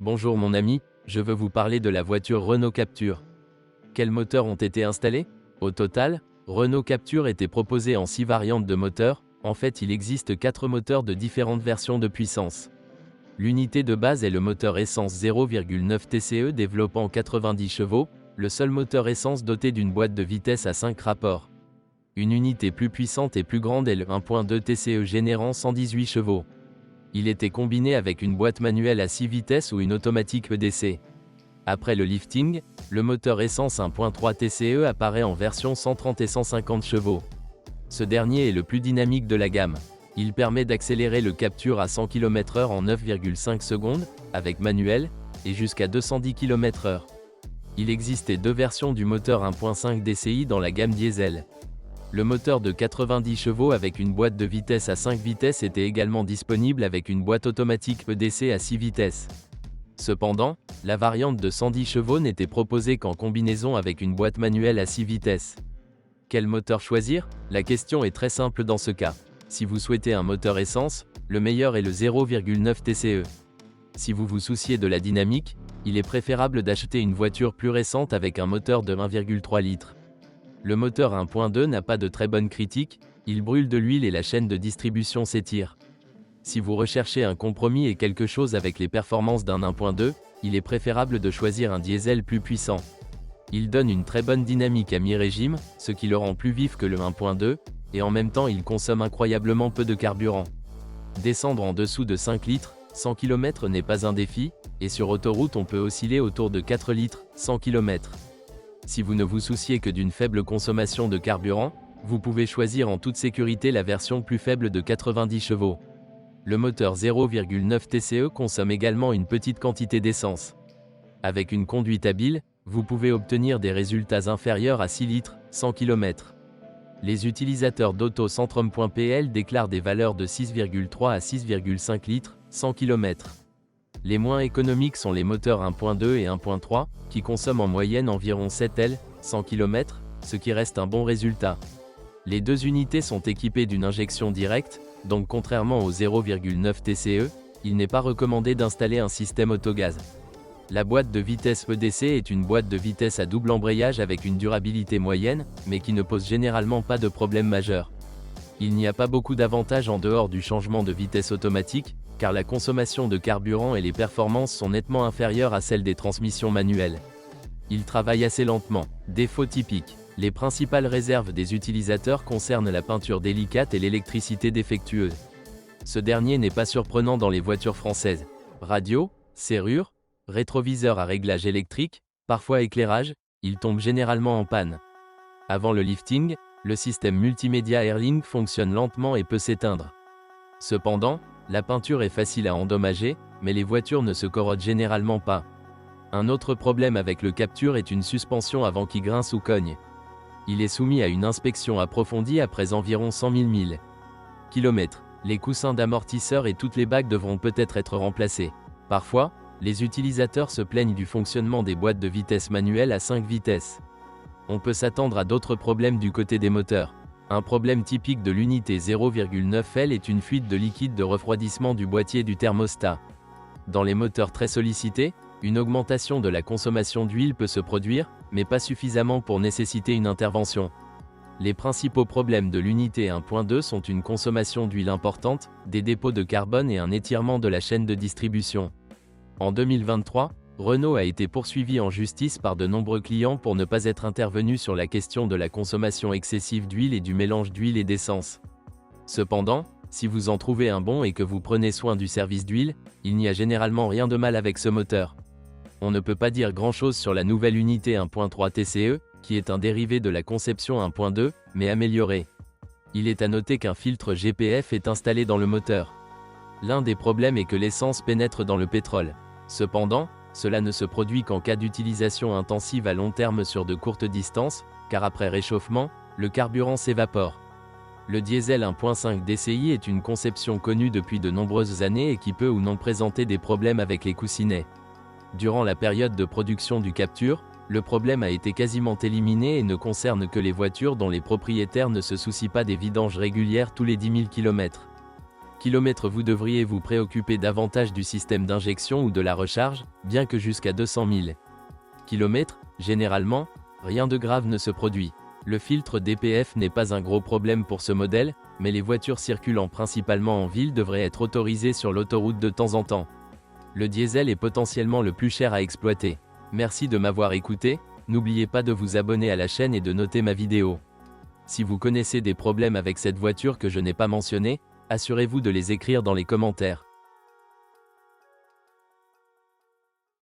Bonjour mon ami, je veux vous parler de la voiture Renault Captur. Quels moteurs ont été installés? Au total, Renault Captur était proposé en 6 variantes de moteurs. En fait, il existe 4 moteurs de différentes versions de puissance. L'unité de base est le moteur essence 0,9 TCE développant 90 chevaux, le seul moteur essence doté d'une boîte de vitesse à 5 rapports. Une unité plus puissante et plus grande est le 1.2 TCE générant 118 chevaux. Il était combiné avec une boîte manuelle à 6 vitesses ou une automatique EDC. Après le lifting, le moteur essence 1.3 TCE apparaît en version 130 et 150 chevaux. Ce dernier est le plus dynamique de la gamme. Il permet d'accélérer le Captur à 100 km/h en 9,5 secondes, avec manuel, et jusqu'à 210 km/h. Il existait 2 versions du moteur 1.5 DCI dans la gamme diesel. Le moteur de 90 chevaux avec une boîte de vitesse à 5 vitesses était également disponible avec une boîte automatique EDC à 6 vitesses. Cependant, la variante de 110 chevaux n'était proposée qu'en combinaison avec une boîte manuelle à 6 vitesses. Quel moteur choisir? La question est très simple dans ce cas. Si vous souhaitez un moteur essence, le meilleur est le 0,9 TCE. Si vous vous souciez de la dynamique, il est préférable d'acheter une voiture plus récente avec un moteur de 1,3 litres. Le moteur 1.2 n'a pas de très bonne critique, il brûle de l'huile et la chaîne de distribution s'étire. Si vous recherchez un compromis et quelque chose avec les performances d'un 1.2, il est préférable de choisir un diesel plus puissant. Il donne une très bonne dynamique à mi-régime, ce qui le rend plus vif que le 1.2, et en même temps il consomme incroyablement peu de carburant. Descendre en dessous de 5 litres, 100 km n'est pas un défi, et sur autoroute on peut osciller autour de 4 litres, 100 km. Si vous ne vous souciez que d'une faible consommation de carburant, vous pouvez choisir en toute sécurité la version plus faible de 90 chevaux. Le moteur 0,9 TCE consomme également une petite quantité d'essence. Avec une conduite habile, vous pouvez obtenir des résultats inférieurs à 6 litres, 100 km. Les utilisateurs d'autocentrum.pl déclarent des valeurs de 6,3 à 6,5 litres, 100 km. Les moins économiques sont les moteurs 1.2 et 1.3, qui consomment en moyenne environ 7 L, 100 km, ce qui reste un bon résultat. Les deux unités sont équipées d'une injection directe, donc contrairement au 0,9 TCE, il n'est pas recommandé d'installer un système autogaz. La boîte de vitesse EDC est une boîte de vitesse à double embrayage avec une durabilité moyenne, mais qui ne pose généralement pas de problème majeur. Il n'y a pas beaucoup d'avantages en dehors du changement de vitesse automatique, car la consommation de carburant et les performances sont nettement inférieures à celles des transmissions manuelles. Il travaille assez lentement. Défaut typique. Les principales réserves des utilisateurs concernent la peinture délicate et l'électricité défectueuse. Ce dernier n'est pas surprenant dans les voitures françaises. Radio, serrure, rétroviseur à réglage électrique, parfois éclairage, il tombe généralement en panne. Avant le lifting, le système multimédia Airlink fonctionne lentement et peut s'éteindre. Cependant, la peinture est facile à endommager, mais les voitures ne se corrodent généralement pas. Un autre problème avec le Captur est une suspension avant qui grince ou cogne. Il est soumis à une inspection approfondie après environ 100 000 km. Les coussins d'amortisseur et toutes les bagues devront peut-être être remplacés. Parfois, les utilisateurs se plaignent du fonctionnement des boîtes de vitesse manuelles à 5 vitesses. On peut s'attendre à d'autres problèmes du côté des moteurs. Un problème typique de l'unité 0,9 L est une fuite de liquide de refroidissement du boîtier du thermostat. Dans les moteurs très sollicités, une augmentation de la consommation d'huile peut se produire, mais pas suffisamment pour nécessiter une intervention. Les principaux problèmes de l'unité 1.2 sont une consommation d'huile importante, des dépôts de carbone et un étirement de la chaîne de distribution. En 2023, Renault a été poursuivi en justice par de nombreux clients pour ne pas être intervenu sur la question de la consommation excessive d'huile et du mélange d'huile et d'essence. Cependant, si vous en trouvez un bon et que vous prenez soin du service d'huile, il n'y a généralement rien de mal avec ce moteur. On ne peut pas dire grand-chose sur la nouvelle unité 1.3 TCE, qui est un dérivé de la conception 1.2, mais amélioré. Il est à noter qu'un filtre GPF est installé dans le moteur. L'un des problèmes est que l'essence pénètre dans le pétrole. Cependant, cela ne se produit qu'en cas d'utilisation intensive à long terme sur de courtes distances, car après réchauffement, le carburant s'évapore. Le diesel 1.5 DCI est une conception connue depuis de nombreuses années et qui peut ou non présenter des problèmes avec les coussinets. Durant la période de production du Captur, le problème a été quasiment éliminé et ne concerne que les voitures dont les propriétaires ne se soucient pas des vidanges régulières tous les 10 000 km. km. Vous devriez vous préoccuper davantage du système d'injection ou de la recharge, bien que jusqu'à 200 000 km, généralement, rien de grave ne se produit. Le filtre DPF n'est pas un gros problème pour ce modèle, mais les voitures circulant principalement en ville devraient être autorisées sur l'autoroute de temps en temps. Le diesel est potentiellement le plus cher à exploiter. Merci de m'avoir écouté, n'oubliez pas de vous abonner à la chaîne et de noter ma vidéo. Si vous connaissez des problèmes avec cette voiture que je n'ai pas mentionné, assurez-vous de les écrire dans les commentaires.